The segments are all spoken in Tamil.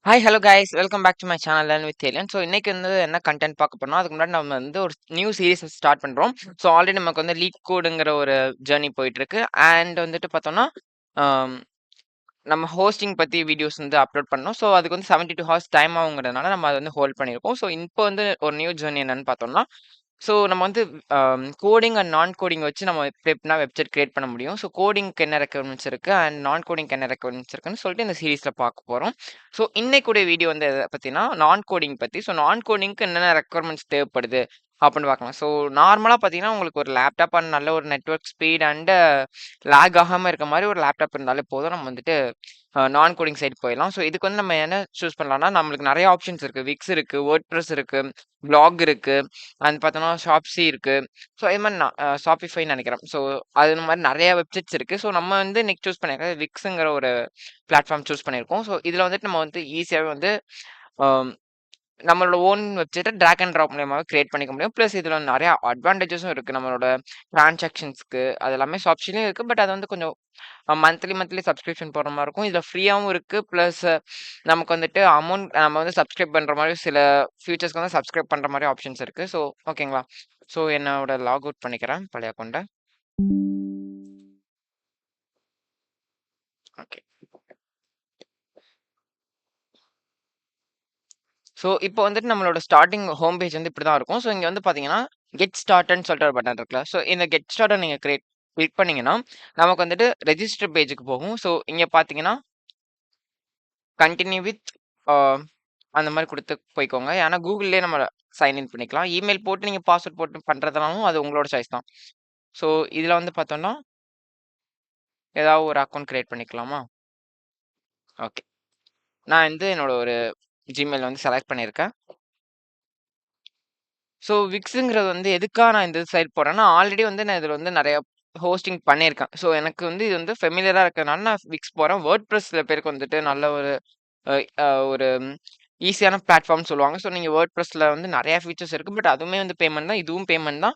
Hi hello guys welcome back to my channel learn with alien. So இன்னைக்கு வந்து என்ன கண்டென்ட் பார்க்க போறோம், அதுக்கு முன்னாடி நம்ம வந்து ஒரு நியூ சீரிஸ் ஸ்டார்ட் பண்றோம். ஸோ ஆல்ரெடி நமக்கு வந்து லீக் கோடுங்கிற ஒரு ஜேர்னி போயிட்டு இருக்கு. அண்ட் வந்துட்டு பார்த்தோம்னா ஆம், நம்ம ஹோஸ்டிங் பத்தி வீடியோஸ் வந்து அப்லோட் பண்ணோம். ஸோ அதுக்கு வந்து 72 ஹவர்ஸ் டைம் ஆகுங்கிறதுனால நம்ம அதை வந்து ஹோல்ட் பண்ணியிருக்கோம். ஸோ இப்போ வந்து ஒரு நியூ ஜேர்னி என்னன்னு பார்த்தோம்னா, ஸோ நம்ம வந்து கோடிங் அண்ட் நான் கோடிங் வச்சு நம்ம எப்படினா வெப்சைட் கிரியேட் பண்ண முடியும். ஸோ கோடிங்க்கு என்ன ரெக்யர்மெண்ட்ஸ் இருக்கு அண்ட் நான் கோடிங்க்கு என்ன ரெக்யர்மெண்ட்ஸ் இருக்குன்னு சொல்லிட்டு இந்த சீரிஸ்ல பார்க்க போறோம். ஸோ இன்னைக்குடைய வீடியோ வந்து எதை பத்தினா நான் கோடிங் பத்தி. ஸோ நான் கோடிங்க்கு என்னென்ன ரெக்யர்மெண்ட்ஸ் தேவைப்படுது அப்படின்னு பார்க்கலாம். ஸோ நார்மலா பார்த்தீங்கன்னா உங்களுக்கு ஒரு லேப்டாப் அண்ட் நல்ல ஒரு நெட்வொர்க் ஸ்பீட் அண்ட் லேக் ஆகாம இருக்க மாதிரி ஒரு லேப்டாப் இருந்தாலே போதும். நம்ம வந்துட்டு நான் கோடிங் சைடு போயிடலாம். ஸோ இதுக்கு வந்து நம்ம என்ன சூஸ் பண்ணலாம்னா, நம்மளுக்கு நிறைய ஆப்ஷன்ஸ் இருக்கு. விக்ஸ் இருக்கு, வேர்ட்பிரஸ் இருக்கு, பிளாக் இருக்கு, அண்ட் பார்த்தோம்னா ஷாப்ஸி இருக்கு. ஸோ இது மாதிரி நான் ஷாப்பிஃபைன்னு நினைக்கிறேன். ஸோ அது மாதிரி நிறைய வெப்சைட்ஸ் இருக்கு. ஸோ நம்ம வந்து இன்னைக்கு சூஸ் பண்ணியிருக்கிறது விக்ஸுங்கிற ஒரு பிளாட்ஃபார்ம் சூஸ் பண்ணியிருக்கோம். ஸோ இதில் வந்துட்டு நம்ம வந்து ஈஸியாகவே வந்து ஆம், நம்மளோட ஓன் வெப்சைட்டை ட்ராக் அண்ட் ட்ராப் மூலியமாவே கிரியேட் பண்ணிக்க முடியும். ப்ளஸ் இதில் நிறைய அட்வான்டேஜஸும் இருக்கு. நம்மளோட டிரான்சாக்ஷன்ஸ்க்கு அது எல்லாமே ஷாப்ஸிலையும் இருக்கு. பட் அது வந்து கொஞ்சம் மந்த்லி சப்ஸ்கிரிப்ஷன் போடுற மாதிரி இருக்கும். இதில் ஃப்ரீயாகவும் இருக்கு. ப்ளஸ் நமக்கு வந்துட்டு அமௌண்ட் நம்ம வந்து சப்ஸ்கிரைப் பண்ணுற மாதிரி சில ஃபியூச்சர்ஸ்க்கு வந்து சப்ஸ்கிரைப் பண்ணுற மாதிரி ஆப்ஷன்ஸ் இருக்கு. ஸோ ஓகேங்களா. ஸோ என்னோட லாக் அவுட் பண்ணிக்கிறேன் பழைய அக்கௌண்ட்டை. ஓகே. ஸோ இப்போ வந்துட்டு நம்மளோட ஸ்டார்டிங் ஹோம் பேஜ் வந்து இப்படி தான் இருக்கும். ஸோ இங்கே வந்து பார்த்தீங்கன்னா கெட் ஸ்டார்ட்னு சொல்லிட்டு ஒரு பட்டன் இருக்குல்ல. ஸோ இந்த கெட் ஸ்டார்ட்டை நீங்கள் கிளிக் பண்ணீங்கன்னா நமக்கு வந்துட்டு ரெஜிஸ்டர் பேஜுக்கு போகும். ஸோ இங்கே பார்த்தீங்கன்னா கண்டினியூ வித் அந்த மாதிரி கொடுத்து போய்க்கோங்க. ஏன்னா கூகுள்லேயே நம்ம சைன்இன் பண்ணிக்கலாம். இமெயில் போட்டு நீங்கள் பாஸ்வேர்ட் போட்டு பண்ணுறதுனாலும் அது உங்களோட சாய்ஸ் தான். ஸோ இதில் வந்து பார்த்தோம்னா ஏதாவது ஒரு அக்கௌண்ட் கிரியேட் பண்ணிக்கலாமா? ஓகே. நான் வந்து என்னோட ஒரு ஜிமெயில் வந்து செலக்ட் பண்ணியிருக்கேன். ஸோ விக்ஸுங்கிறது வந்து எதுக்காக நான் இந்த சைட் போறேன்னா, ஆல்ரெடி வந்து நான் இதில வந்து நெறைய ஹோஸ்டிங் பண்ணியிருக்கேன். ஸோ எனக்கு வந்து இது வந்து ஃபெமிலியரா இருக்கிறதுனால நான் விக்ஸ் போறேன். வேர்ட்பிரஸ் சில பேருக்கு வந்துட்டு நல்ல ஒரு அ அ ஒரு ஈஸியான பிளாட்ஃபார்ம்னு சொல்லுவாங்க. ஸோ நீங்க வேர்ட்பிரஸ்ல வந்து நெறைய ஃபீச்சர்ஸ் இருக்கு. பட் அதுவுமே வந்து பேமெண்ட் தான். இதுவும் பேமெண்ட் தான்.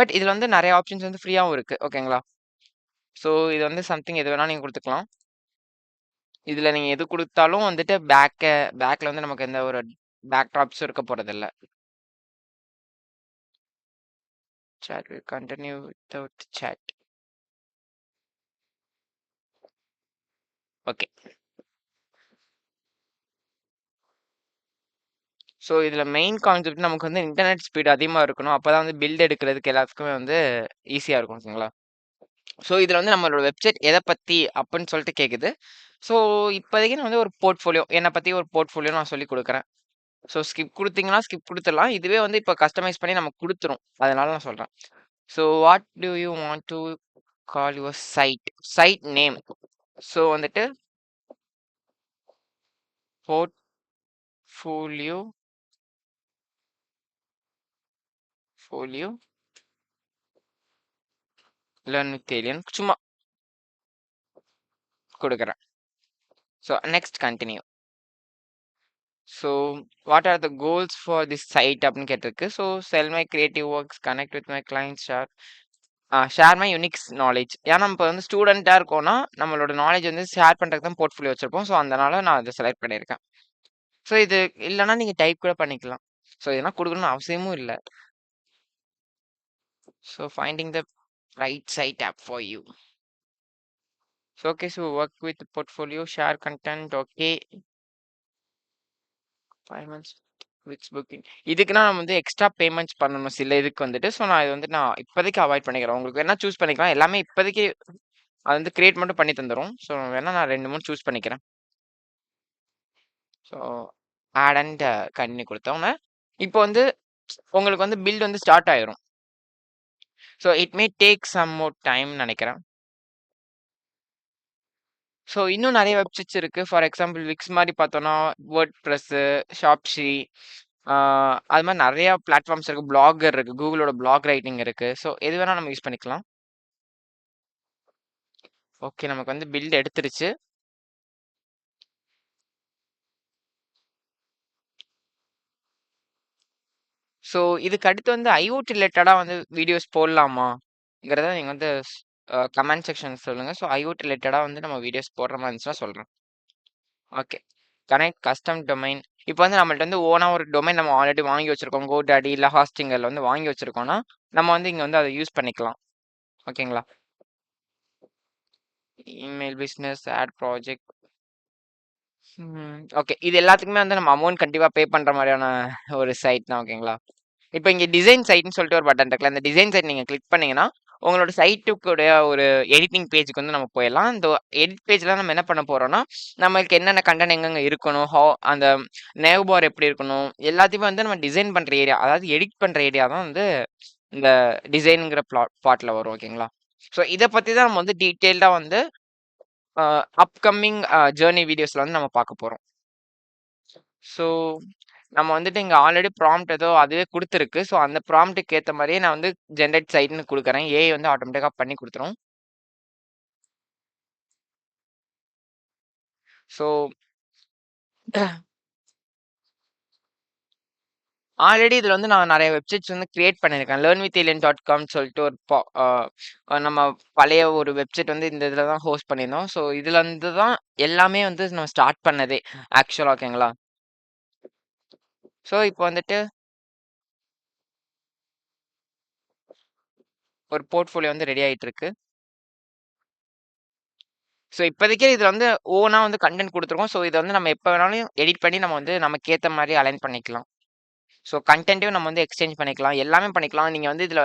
பட் இதில வந்து நெறைய ஆப்ஷன்ஸ் வந்து ஃப்ரீயாவும் இருக்கு. ஓகேங்களா? ஸோ இது வந்து சம்திங் எது வேணாலும் நீங்க குடுத்துக்கலாம். இதில நீங்க எது குடுத்தாலும் வந்துட்டு பேக்ல வந்து நமக்கு எந்த ஒரு பேக் ட்ராப்ஸும் இருக்க போறதில்ல. Chat will continue without chat. Okay. So இதில மெயின் கான்செப்ட் நமக்கு வந்து இன்டர்நெட் ஸ்பீட் அதிகமா இருக்கணும். அப்பதான் வந்து பில்ட் எடுக்கிறதுக்கு எல்லாத்துக்குமே வந்து ஈஸியா இருக்கும். ஓகேங்களா? ஸோ இதில வந்து நம்மளோட வெப்சைட் எத பத்தி அப்புட்ன்னு சொல்லிட்டு கேட்குது. ஸோ இப்போதைக்கு நான் வந்து ஒரு போர்ட்ஃபோலியோ என்ன பத்தி ஒரு போர்ட்ஃபோலியோ நான் சொல்லிக் குடுக்குறேன். ஸோ ஸ்கிப் குடுத்தீங்கன்னா, ஸ்கிப் குடுத்துடலாம். இதுவே வந்து இப்ப கஸ்டமைஸ் பண்ணி நமக்கு குடுத்துரும். அதனால நான் சொல்றேன். So what do you want to call your site? Site name. So வந்துட்டு portfolio folio learn with alien சும்மா குடுக்குறேன். So next continue. So what are the goals for this site அப்படின்னு கேட்டிருக்கு. So sell my creative works, connect with my clients, share my unique knowledge. ஏன்னா நம்ம இப்போ வந்து ஸ்டூடெண்ட்டாக இருக்கோம்னா நம்மளோட நாலேஜ் வந்து ஷேர் பண்ணுறதுக்கு தான் போர்ட்ஃபோலியோ வச்சிருப்போம். ஸோ அதனால நான் இதை செலக்ட் பண்ணியிருக்கேன். ஸோ இது இல்லைன்னா நீங்கள் டைப் கூட பண்ணிக்கலாம். ஸோ இதெல்லாம் கொடுக்கணும்னு அவசியமும் இல்லை. So finding the right site app for you. So okay. So work with portfolio, share content. Okay. 5 months weeks booking. இதுக்குன்னா நம்ம வந்து எக்ஸ்ட்ரா பேமெண்ட்ஸ் பண்ணணும் சில இதுக்கு வந்துட்டு. ஸோ நான் இது வந்து நான் இப்போதைக்கு அவாய்ட் பண்ணிக்கிறேன். உங்களுக்கு வேணா சூஸ் பண்ணிக்கலாம். எல்லாமே இப்போதைக்கு அது வந்து கிரியேட் மட்டும் பண்ணி தந்துரும். ஸோ வேணா நான் 2, 3 சூஸ் பண்ணிக்கிறேன். ஸோ ஆட் அண்ட் கன்டின்யூ குடுத்தோன்னே, இப்போ வந்து உங்களுக்கு வந்து பில்ட் வந்து ஸ்டார்ட் ஆயிரும். So it may take some more டைம்னு நெனைக்கிறேன். ஸோ இன்னும் நெறைய வெப்சைட்ஸ் இருக்கு. ஃபார் எக்ஸாம்பிள் விக்ஸ் மாரி பார்த்தோம்னா, வேர்ட்பிரஸ்ஸு, ஷாப்ஸி, ஆ அது மாரி நெறைய பிளாட்ஃபார்ம்ஸ் இருக்கு. பிளாகர் இருக்கு. கூகுளோட பிளாக் ரைட்டிங் இருக்கு. ஸோ எது வேணா நம்ம யூஸ் பண்ணிக்கலாம். ஓகே. நமக்கு வந்து பில்ட் எடுத்துருச்சு. ஸோ இதுக்கு அடுத்து வந்து ஐஓடி ரிலேட்டடா வந்து வீடியோஸ் போடலாமாங்கிறத நீங்க வந்து கமெண்ட் செக்ஷன்ல சொல்லுங்க. ஸோ ஐஓடி ரிலேட்டடா வந்து நம்ம வீடியோஸ் போடுற மாரி இருந்துச்சுன்னா சொல்றேன். ஓகே. Connect custom domain. இப்போ வந்து நம்மள்ட்ட வந்து ஓனா ஒரு டொமைன் நம்ம ஆல்ரெடி வாங்கி வச்சிருக்கோம். GoDaddy இல்ல ஹாஸ்டிங்கர்ல வந்து வாங்கி வச்சிருக்கோம்னா, நம்ம வந்து இங்க வந்து அத யூஸ் பண்ணிக்கலாம். ஓகேங்களா? Email business, ad project. Okay. இது எல்லாத்துக்குமே வந்து நம்ம அமௌண்ட் கண்டிப்பா பே பண்ற மாரியான ஒரு சைட் தான். ஓகேங்களா? இப்ப இங்க டிசைன் சைட்ன்னு சொல்லிட்டு ஒரு பட்டன் இருக்குல்ல. அந்த டிசைன் சைட் நீங்க கிளிக் பண்ணீங்கன்னா, உங்களோட சைட்டுக்குடைய ஒரு எடிட்டிங் பேஜ்க்கு வந்து நம்ம போயிரலாம். இந்த எடிட் பேஜ்ல நம்ம என்ன பண்ண போறோம்னா, நம்மளுக்கு என்னென்ன கன்டென்ட் எங்கெங்க இருக்கணும், அந்த நேவ் பார் எப்படி இருக்கணும், எல்லாத்தையுமே வந்து நம்ம டிசைன் பண்ற ஏரியா, அதாவது எடிட் பண்ற ஏரியா தான் வந்து இந்த டிசைன்ங்கிற பார்ட்ல வரும். ஓகேங்களா? ஸோ இத பத்தி தான் நம்ம வந்து டீட்டெயில்டா வந்து அப்கமிங் ஜர்னி வீடியோஸ்ல வந்து நம்ம பார்க்க போறோம். ஸோ நம்ம வந்துட்டு இங்க ஆல்ரெடி ப்ராம்ப்ட் ஏதோ அதுவே குடுத்துருக்கு. ஸோ அந்த ப்ராம்ப்ட்க்கு ஏத்த மாரியே நான் வந்து ஜெனரேட் சைட்ன்னு குடுக்குறேன். ஏஐ வந்து ஆட்டோமேட்டிக்கா பண்ணி குடுத்துரும். ஸோ ஆல்ரெடி இதுல வந்து நான் நெறைய வெப்சைட்ஸ் வந்து கிரியேட் பண்ணியிருக்கேன். learnwithalien.com சொல்லிட்டு ஒரு நம்ம பழைய ஒரு வெப்சைட் வந்து இந்த இதுல தான் ஹோஸ்ட் பண்ணியிருந்தோம். ஸோ இதுலருந்து தான் எல்லாமே வந்து நம்ம ஸ்டார்ட் பண்ணதே ஆக்சுவலா. ஓகேங்களா? ஸோ இப்போ வந்துட்டு ஒரு போர்ட்ஃபோலியோ வந்து ரெடி ஆயிட்டு இருக்கு. ஸோ இப்போதைக்கு இதுல வந்து ஓனா வந்து கன்டென்ட் குடுத்துருக்கோம். ஸோ இத வந்து நம்ம எப்ப வேணாலும் எடிட் பண்ணி நம்ம வந்து நமக்கு ஏத்த மாரி அலைன் பண்ணிக்கலாம். ஸோ கன்டென்ட்டையும் நம்ம வந்து எக்ஸ்சேஞ்ச் பண்ணிக்கலாம். எல்லாமே பண்ணிக்கலாம். நீங்க வந்து இதுல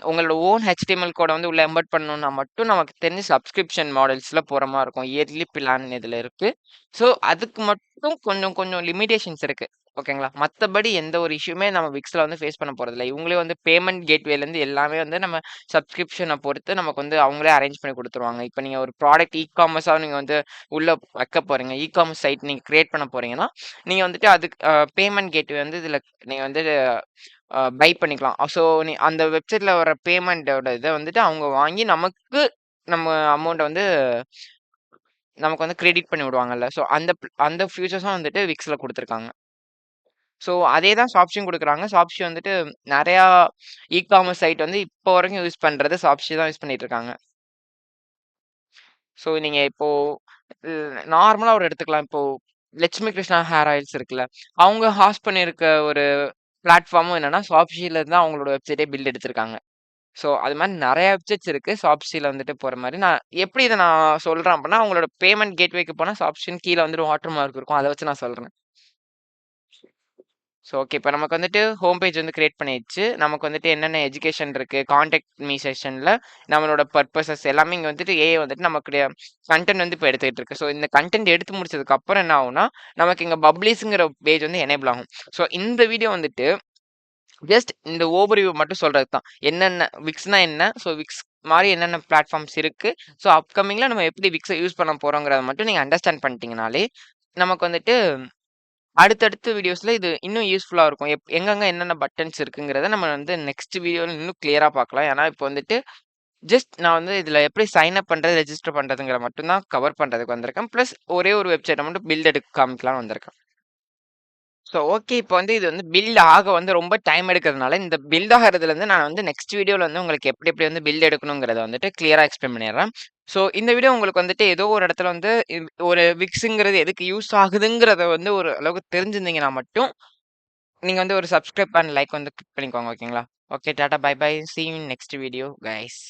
உங்களோட ஓன் HTML கோட வந்து உள்ள எம்பெட் பண்ணணும்னா மட்டும் நமக்கு தெரிஞ்சு சப்ஸ்கிரிப்ஷன் மாடல்ஸ்ல போற மாரி இருக்கும். இயர்லி பிளான் இதுல இருக்கு. ஸோ அதுக்கு மட்டும் கொஞ்சம் கொஞ்சம் லிமிட்டேஷன்ஸ் இருக்கு. ஓகேங்களா? மத்தபடி எந்த ஒரு இஷ்யூமே நம்ம விக்ஸ்ல வந்து ஃபேஸ் பண்ண போறதில்ல. இவங்களே வந்து பேமெண்ட் கேட்வேலேருந்து எல்லாமே வந்து நம்ம சப்ஸ்கிரிப்ஷன பொறுத்து நமக்கு வந்து அவங்களே அரேஞ்ச் பண்ணி குடுத்துருவாங்க. இப்ப நீங்க ஒரு ப்ராடக்ட் இ-காமர்ஸா நீங்க வந்து உள்ள வைக்க போறீங்க. இ-காமர்ஸ் சைட் நீங்க கிரியேட் பண்ண போறீங்கன்னா, நீங்க வந்துட்டு அதுக்கு பேமெண்ட் கேட்வே வந்து இதுல நீங்க வந்து பை பண்ணிக்கலாம். ஸோ அந்த வெப்சைட்ல வர பேமெண்ட்டோட இத வந்துட்டு அவங்க வாங்கி நமக்கு நம்ம அமௌண்ட்ட வந்து நமக்கு வந்து கிரெடிட் பண்ணி விடுவாங்கல்ல. ஸோ அந்த ஃபியூச்சர்ஸும் வந்துட்டு விக்ஸ்ல குடுத்துருக்காங்க. ஸோ அதே தான் ஷாப்ஸியும் குடுக்குறாங்க. ஷாப்ஸி வந்துட்டு நெறையா இ-காமர்ஸ் சைட் வந்து இப்போ வரைக்கும் யூஸ் பண்றது ஷாப்ஸி தான் யூஸ் பண்ணிட்டு இருக்காங்க. ஸோ நீங்க இப்போ நார்மலா ஒரு எடுத்துக்கலாம். இப்போ லட்சுமி கிருஷ்ணா ஹேர் ஆயில்ஸ் இருக்குல்ல. அவங்க ஹாஸ்ட் பண்ணியிருக்க ஒரு பிளாட்ஃபார்மும் என்னன்னா, ஷாப்ஸில இருந்து தான் அவங்களோட வெப்சைட்டே பில்ட் எடுத்திருக்காங்க. ஸோ அது மாரி நெறைய வெப்சைட்ஸ் இருக்கு. ஷாப்ஸில வந்துட்டு போற மாரி. நான் எப்படி இத நான் சொல்றேன் அப்டின்னா, உங்களோட பேமெண்ட் கேட்வேக்கு போனா ஷாப்ஸின்னு கீழ வந்துட்டு வாட்டர் மார்க் இருக்கும். அத வச்சு நான் சொல்றேன். So okay. இப்ப நமக்கு வந்துட்டு ஹோம் பேஜ் வந்து கிரியேட் பண்ணியாச்சு. நமக்கு வந்துட்டு என்னென்ன எஜுகேஷன் இருக்கு, கான்டாக்ட் மீ செக்ஷன்ல நம்மளோட பர்ப்பஸஸ் எல்லாமே இங்க வந்துட்டு ஏஐ வந்துட்டு நமக்குடைய கன்டென்ட் வந்து இப்ப எடுத்துக்கிட்டு இருக்கு. ஸோ இந்த கன்டென்ட் எடுத்து முடிச்சதுக்கு அப்புறம் என்ன ஆகும்னா, நமக்கு இங்க பப்ளிஷ்ங்கிற பேஜ் வந்து எனேபிள் ஆகும். ஸோ இந்த வீடியோ வந்துட்டு ஜஸ்ட் இந்த ஓவர்வியூ மட்டும் சொல்றது தான். என்னென்ன விக்ஸ்னா என்ன? ஸோ விக்ஸ் மாரி என்னென்ன பிளாட்ஃபார்ம்ஸ் இருக்கு? ஸோ அப்கமிங்ல நம்ம எப்படி விக்ஸ யூஸ் பண்ண போறோங்கிறத மட்டும் நீங்க அண்டர்ஸ்டாண்ட் பண்ணிட்டீங்கனாலே, நமக்கு வந்துட்டு அடுத்தடுத்த வீடியோஸ்ல இது இன்னும் யூஸ்ஃபுல்லா இருக்கும். எங்கெங்க என்னென்ன பட்டன்ஸ் இருக்குங்கிறத நம்ம வந்து நெக்ஸ்ட் வீடியோல இன்னும் கிளியரா பார்க்கலாம். ஏன்னா, இப்போ வந்துட்டு ஜஸ்ட் நான் வந்து இதுல எப்படி சைன் அப் பண்றது, ரெஜிஸ்டர் பண்றதுங்கிற மட்டும் தான் கவர் பண்றதுக்கு வந்திருக்கேன். பிளஸ் ஒரே ஒரு வெப்சைட்ட மட்டும் பில்ட் எடுத்து காமிக்கலாம்னு வந்திருக்கேன். So okay. இப்போ வந்து இது வந்து பில்ட் ஆக வந்து ரொம்ப டைம் எடுக்கிறதுனால, இந்த பில்ட் ஆகுறதுலருந்து நான் வந்து நெக்ஸ்ட் வீடியோல வந்து உங்களுக்கு எப்படி எப்படி வந்து பில்ட் எடுக்கணுங்கிறத வந்துட்டு கிளியரா எக்ஸ்பிளைன் பண்ணிடுறேன். ஸோ இந்த வீடியோ உங்களுக்கு வந்துட்டு ஏதோ ஒரு இடத்துல வந்து ஒரு விக்ஸுங்கிறது எதுக்கு யூஸ் ஆகுதுங்கிறத வந்து ஒரு அளவுக்கு தெரிஞ்சிருந்தீங்கன்னா மட்டும், நீங்க வந்து ஒரு சப்ஸ்கிரைப் அண்ட் லைக் வந்து கிளிக் பண்ணிக்கோங்க. ஓகேங்களா? Okay. Tata bye bye. See you in next video guys.